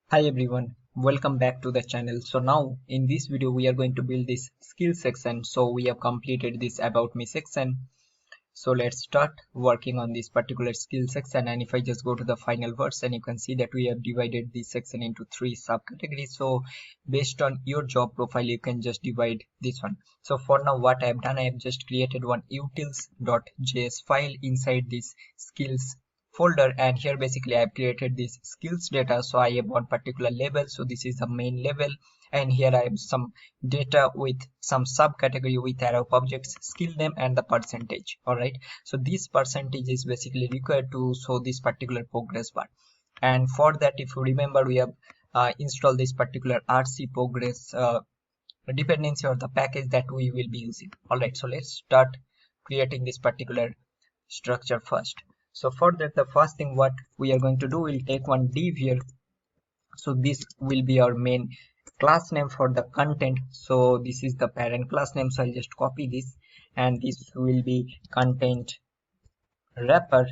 Hi everyone, welcome back to the channel. So now in this video we are going to build this skill section. So we have completed this about me section. So let's start working on this particular skill section, and if I just go to the final version, you can see that we have divided this section into 3 subcategories. So based on your job profile you can just divide this one. So for now what I have done, I have just created one utils.js file inside this skills folder, and here basically I have created this skills data. So I have one particular label, so this is the main label, and here I have some data with some subcategory with arrow of objects, skill name, and the percentage. All right, so this percentage is basically required to show this particular progress bar, and for that, if you remember, we have installed this particular rc progress dependency, or the package that we will be using. All right, so let's start creating this particular structure first. So for that, the first thing what we are going to do, we'll take one div here. So this will be our main class name for the content. So this is the parent class name, so I'll just copy this, and this will be content wrapper.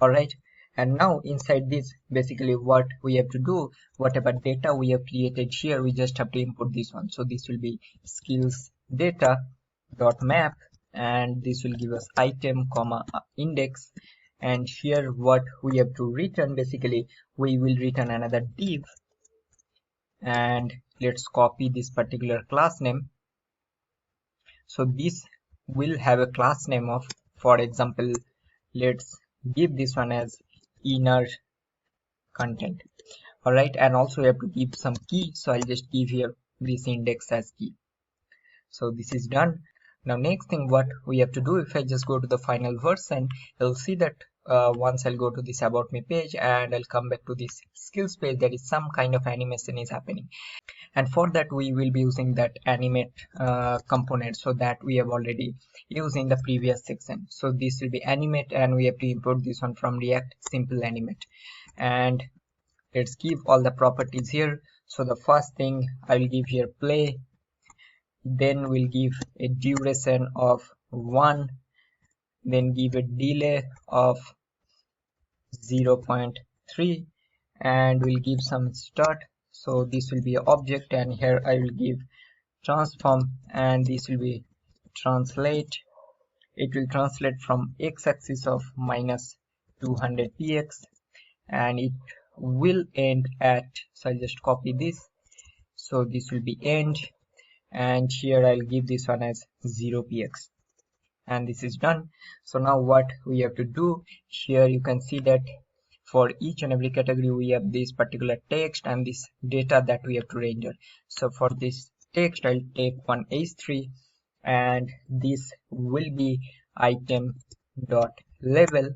All right, and now inside this, basically what we have to do, whatever data we have created here, we just have to input this one. So this will be skills data dot map, and this will give us item comma index, and here what we have to return, basically we will return another div, and let's copy this particular class name. So this will have a class name of, for example, let's give this one as inner content. All right, and also we have to give some key, so I'll just give here this index as key. So this is done. Now next thing what we have to do, if I just go to the final version, you'll see that once I'll go to this about me page and I'll come back to this skills page, there is some kind of animation is happening, and for that we will be using that animate component, so that we have already used in the previous section. So this will be animate, and we have to import this one from React simple animate, and let's give all the properties here. So the first thing I will give here play, then we'll give a duration of 1, then give a delay of 0.3, and we'll give some start. So this will be an object, and here I will give transform, and this will be translate. It will translate from x-axis of minus 200 px, and it will end at, so I'll just copy this, so this will be end, and here I'll give this one as 0 px, and this is done. So now what we have to do here, you can see that for each and every category we have this particular text and this data that we have to render. So for this text, I'll take one h3, and this will be item dot label,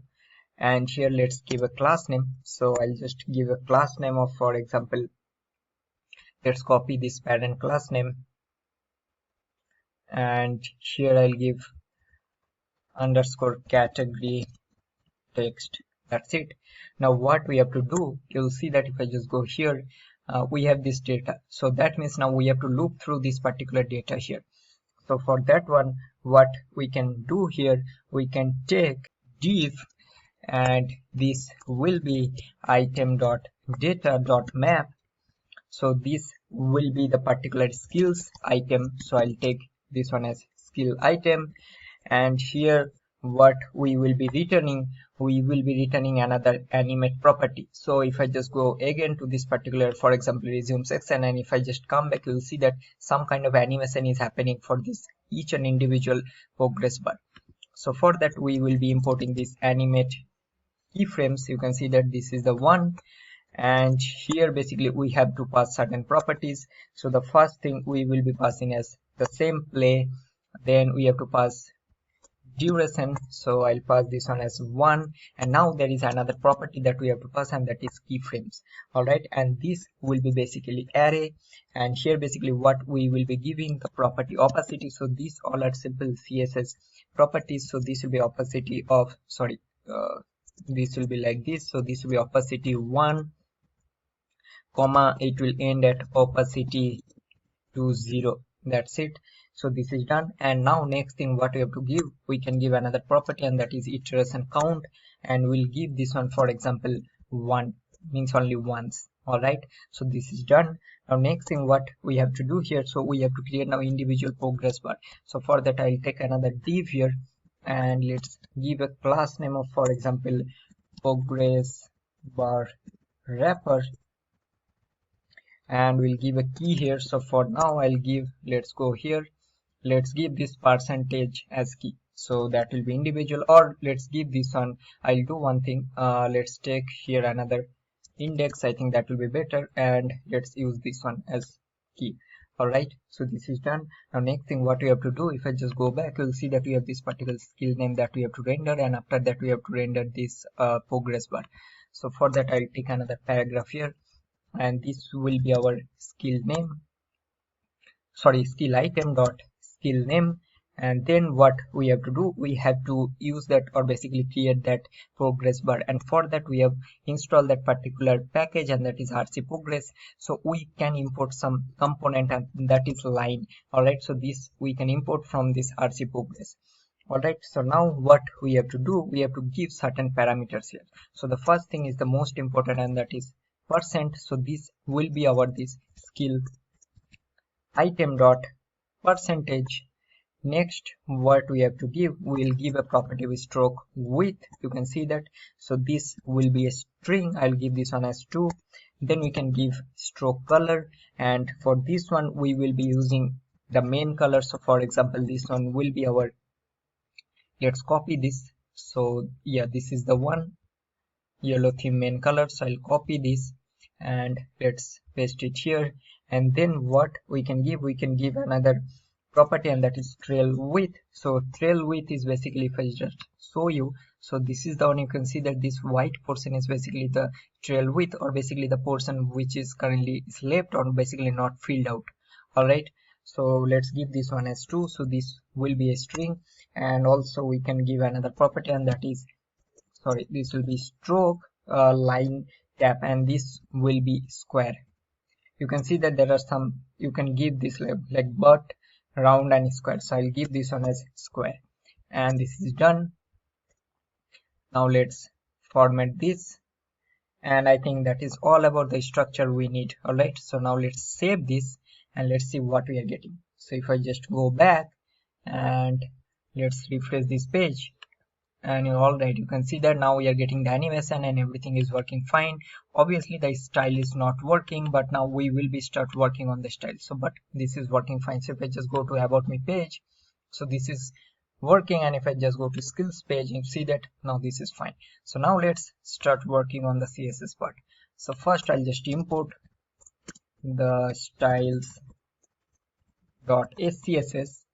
and here let's give a class name. So I'll just give a class name of, for example, let's copy this parent class name, and here I'll give underscore category text. That's it. Now what we have to do, you'll see that if I just go here, we have this data. So that means now we have to loop through this particular data here. So for that one, what we can do here, we can take div, and this will be item dot data dot map. So this will be the particular skills item, so I'll take this one as skill item, and here what we will be returning, we will be returning another animate property. So if I just go again to this particular, for example, resume section, and if I just come back, you'll see that some kind of animation is happening for this each and individual progress bar. So for that we will be importing this animate keyframes. You can see that this is the one, and here basically we have to pass certain properties. So the first thing we will be passing as the same play, then we have to pass duration, so I'll pass this one as 1, and now there is another property that we have to pass, and that is keyframes. All right, and this will be basically array, and here basically what we will be giving the property opacity. So these all are simple CSS properties. So this will be opacity of, this will be like this. So this will be opacity 1 comma, it will end at opacity to 0. That's it. So this is done, and now next thing what we have to give, we can give another property, and that is iteration count, and we'll give this one, for example, 1, means only once. All right, so this is done. Now next thing what we have to do here, so we have to create now individual progress bar. So for that I'll take another div here, and let's give a class name of, for example, progress bar wrapper, and we'll give a key here. So for now I'll give, let's go here, let's give this percentage as key, so that will be individual, or let's give this one, I'll do one thing, let's take here another index, I think that will be better, and let's use this one as key. All right, so this is done. Now next thing what we have to do, if I just go back, you'll see that we have this particular skill name that we have to render, and after that we have to render this progress bar. So for that I'll take another paragraph here, and this will be our skill name, sorry, skill item dot skill name. And then what we have to do, we have to use that, or basically create that progress bar, and for that we have installed that particular package, and that is rc progress. So we can import some component, and that is line. All right, so this we can import from this rc progress. All right, so now what we have to do, we have to give certain parameters here. So the first thing is the most important, and that is percent. So this will be our this skill item dot percentage. Next what we have to give, we will give a property with stroke width, you can see that. So this will be a string, I'll give this one as 2. Then we can give stroke color, and for this one we will be using the main color. So for example this one will be our, let's copy this. So yeah, this is the one, yellow theme main color. So I'll copy this and let's paste it here. And then what we can give, we can give another property, and that is trail width. So trail width is basically, if I just show you, so this is the one, you can see that this white portion is basically the trail width, or basically the portion which is currently is left or basically not filled out. All right, so let's give this one as 2. So this will be a string, and also we can give another property, and that is, sorry, this will be stroke line cap, and this will be square. You can see that there are some, you can give this like but, round and square. So I'll give this one as square, and this is done. Now let's format this, and I think that is all about the structure we need. All right, so now let's save this and let's see what we are getting. So if I just go back and let's refresh this page, and all right, you can see that now we are getting the animation and everything is working fine. Obviously the style is not working, but now we will be start working on the style. So but this is working fine. So if I just go to about me page, so this is working, and if I just go to skills page, you see that now this is fine. So now let's start working on the css part. So first I'll just import the styles dot scss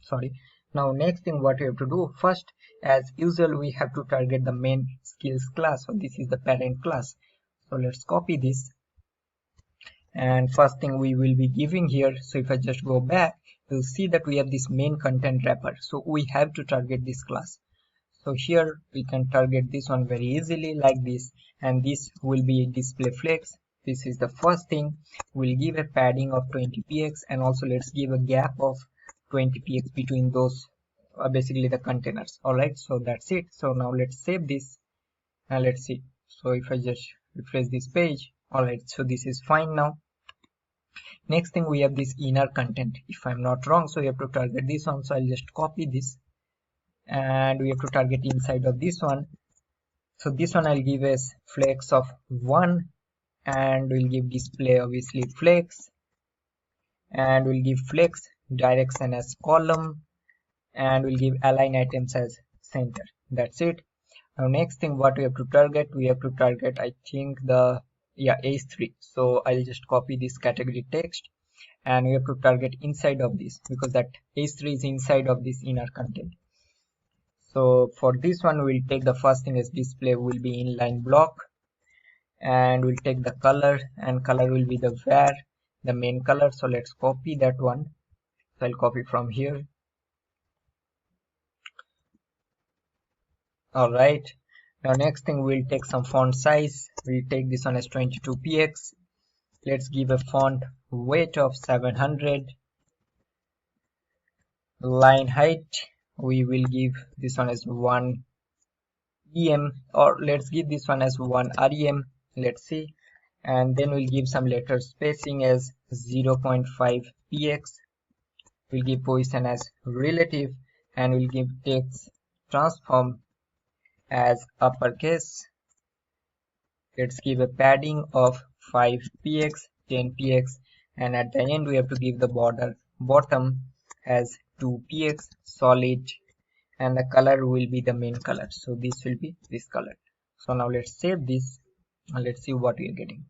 sorry. Now next thing what we have to do, first as usual we have to target the main skills class. So this is the parent class. So let's copy this, and first thing we will be giving here, so if I just go back, you'll see that we have this main content wrapper. So we have to target this class. So here we can target this one very easily like this, and this will be display flex. This is the first thing. We'll give a padding of 20px, and also let's give a gap of 20px between those basically the containers. All right, so that's it. So now let's save this and let's see. So if I just refresh this page, all right, so this is fine now. Next thing, we have this inner content, if I'm not wrong. So we have to target this one. So I'll just copy this, and we have to target inside of this one. So this one I'll give as flex of 1, and we'll give display obviously flex, and we'll give flex direction as column, and we'll give align items as center. That's it. Now next thing what we have to target, I think the h3. So I'll just copy this category text, and we have to target inside of this, because that h3 is inside of this inner content. So for this one we'll take the first thing as display will be inline block, and we'll take the color, and color will be the var, the main color. So let's copy that one. So I'll copy from here. All right, now next thing, we'll take some font size. We'll take this one as 22px. Let's give a font weight of 700. Line height, we will give this one as 1 em, or let's give this one as 1 rem. Let's see. and then we'll give some letter spacing as 0.5 px. We'll give position as relative, and we'll give text transform as uppercase. Let's give a padding of 5 px, 10 px, and at the end we have to give the border bottom as 2 px solid, and the color will be the main color, so this will be this color. So now let's save this and let's see what we are getting.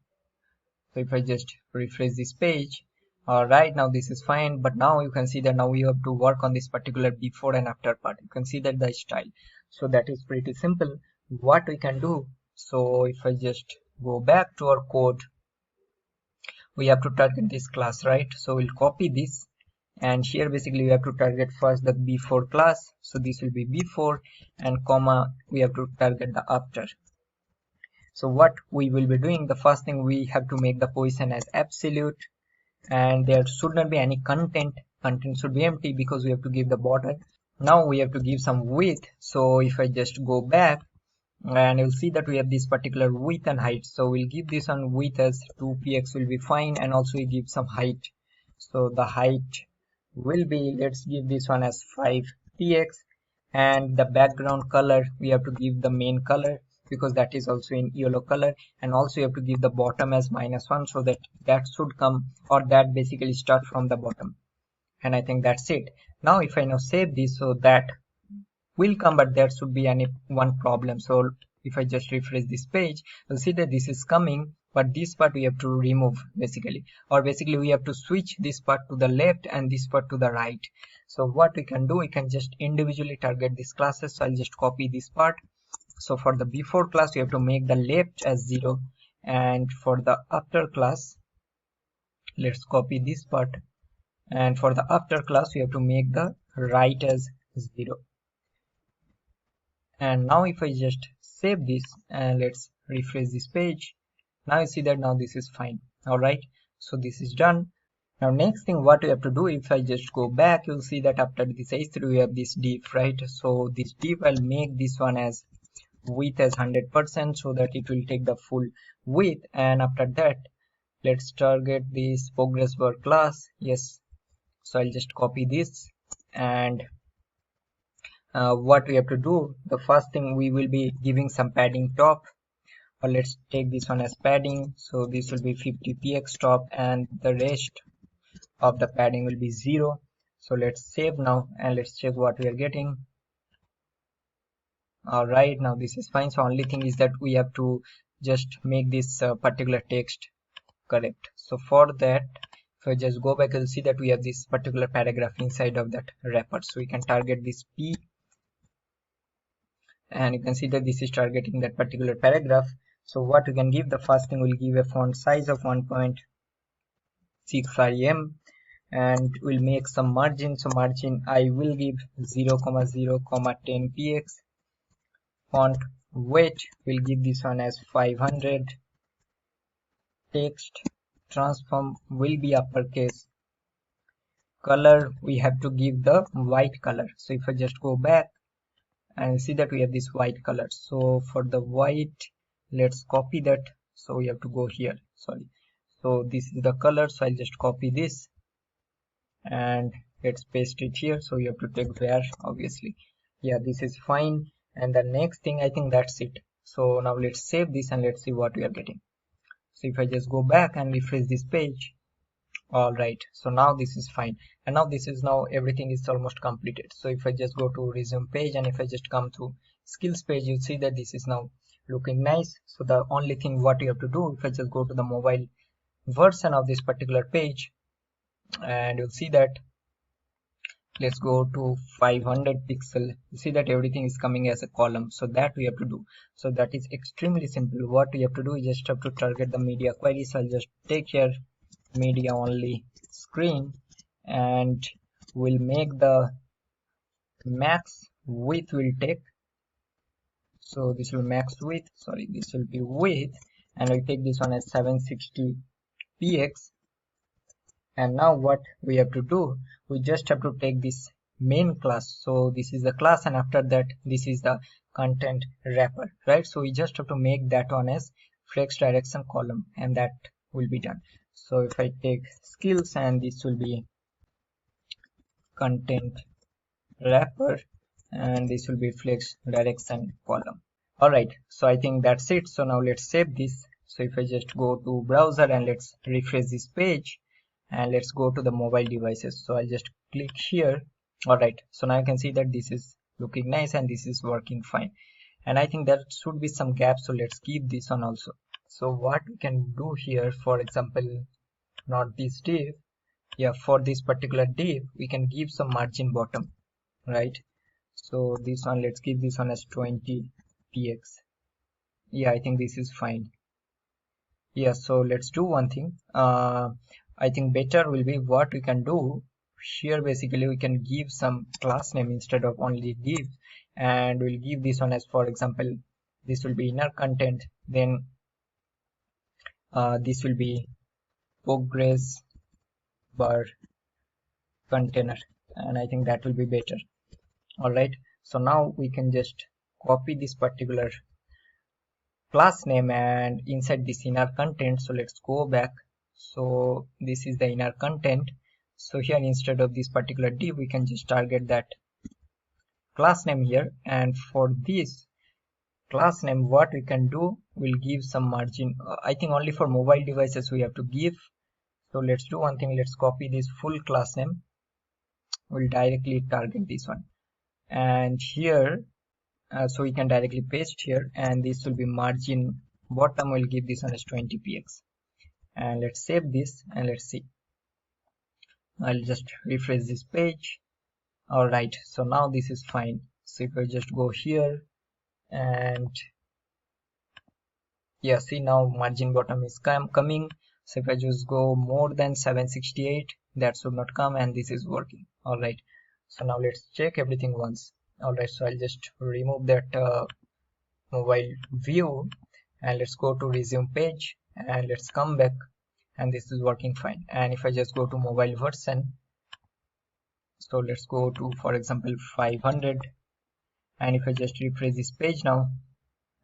So if I just refresh this page, right now this is fine, but now you can see that now we have to work on this particular before and after part. You can see that the style, so that is pretty simple. What we can do, so if I just go back to our code, we have to target this class, right? So we'll copy this, and here basically we have to target first the before class, so this will be before, and comma we have to target the after. So what we will be doing, the first thing, we have to make the position as absolute, and there should not be any content should be empty because we have to give the border. Now we have to give some width, so if I just go back, and you'll see that we have this particular width and height, so we'll give this on width as 2px will be fine, and also we give some height, so the height will be, let's give this one as 5px, and the background color we have to give the main color because that is also in yellow color, and also you have to give the bottom as -1, so that should come, or that basically start from the bottom. And I think that's it. Now if I now save this, so that will come, but there should be one problem. So if I just refresh this page, you'll see that this is coming, but this part we have to remove basically, or basically we have to switch this part to the left and this part to the right. So what we can do, we can just individually target these classes. So I'll just copy this part. So for the before class you have to make the left as 0, and for the after class, let's copy this part, and for the after class we have to make the right as 0. And now if I just save this and let's refresh this page, now you see that now this is fine. All right, so this is done. Now next thing what we have to do, if I just go back, you'll see that after this h3 we have this div, right? So this div, I'll make this one as width as 100%, so that it will take the full width. And after that, let's target this progress bar class. Yes, so I'll just copy this, and what we have to do, the first thing, we will be giving some padding top, or let's take this one as padding, so this will be 50px top, and the rest of the padding will be 0. So let's save now and let's check what we are getting. All right, now this is fine. So only thing is that we have to just make this particular text correct. So for that, if I just go back, you'll see that we have this particular paragraph inside of that wrapper, so we can target this p, and you can see that this is targeting that particular paragraph. So what we can give, the first thing, we'll give a font size of 1.6 rem, and we'll make some margin. So margin I will give 0,0,10 px. Font weight, we'll give this one as 500. Text transform will be uppercase. Color, we have to give the white color. So if I just go back and see that we have this white color, so for the white, let's copy that. So we have to go here, sorry. So this is the color, so I'll just copy this and let's paste it here. So you have to take where, obviously. Yeah, this is fine. And the next thing, I think that's it. So now let's save this and let's see what we are getting. So if I just go back and refresh this page, all right, so now this is fine, and now this is, now everything is almost completed. So if I just go to resume page, and if I just come to skills page, you see that this is now looking nice. So the only thing what you have to do, if I just go to the mobile version of this particular page, and you'll see that, let's go to 500 pixel, you see that everything is coming as a column. So that we have to do, so that is extremely simple. What we have to do is just have to target the media query. So I'll just take here media only screen, and we'll make the max width will take, so this will max width, sorry, this will be width, and I'll take this one as 760 px. And now what we have to do, we just have to take this main class. So this is the class, and after that this is the content wrapper, right? So we just have to make that one as flex direction column, and that will be done. So if I take skills, and this will be content wrapper, and this will be flex direction column. All right, so I think that's it. So now let's save this. So if I just go to browser and let's refresh this page, and let's go to the mobile devices. So I'll just click here. All right, so now you can see that this is looking nice and this is working fine. And I think there should be some gaps, so let's keep this on also. So what we can do here, for example, not this div, yeah, for this particular div we can give some margin bottom, right? So this one, let's give this one as 20 px. Yeah, I think this is fine. Yeah, so let's do one thing. I think better will be what we can do here. Basically we can give some class name instead of only div, and we'll give this one as, for example, this will be inner content, then this will be progress bar container, and I think that will be better. All right, so now we can just copy this particular class name and inside this inner content. So let's go back. So this is the inner content. So here instead of this particular div we can just target that class name here, and for this class name what we can do, we'll give some margin. I think only for mobile devices we have to give. So let's do one thing, let's copy this full class name, we'll directly target this one, and here so we can directly paste here, and this will be margin bottom, we'll give this one as 20 px, and let's save this and let's see. I'll just refresh this page. All right, so now this is fine. So if I just go here, and yeah, see now margin bottom is coming. So if I just go more than 768, that should not come, and this is working. All right, so now let's check everything once. All right, so I'll just remove that mobile view, and let's go to resume page, and let's come back, and this is working fine. And if I just go to mobile version, so let's go to, for example, 500, and if I just refresh this page now,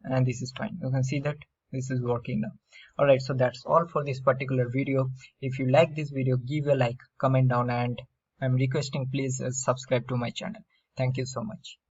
and this is fine, you can see that this is working now. All right, so that's all for this particular video. If you like this video, give a like, comment down, and I'm requesting please subscribe to my channel. Thank you so much.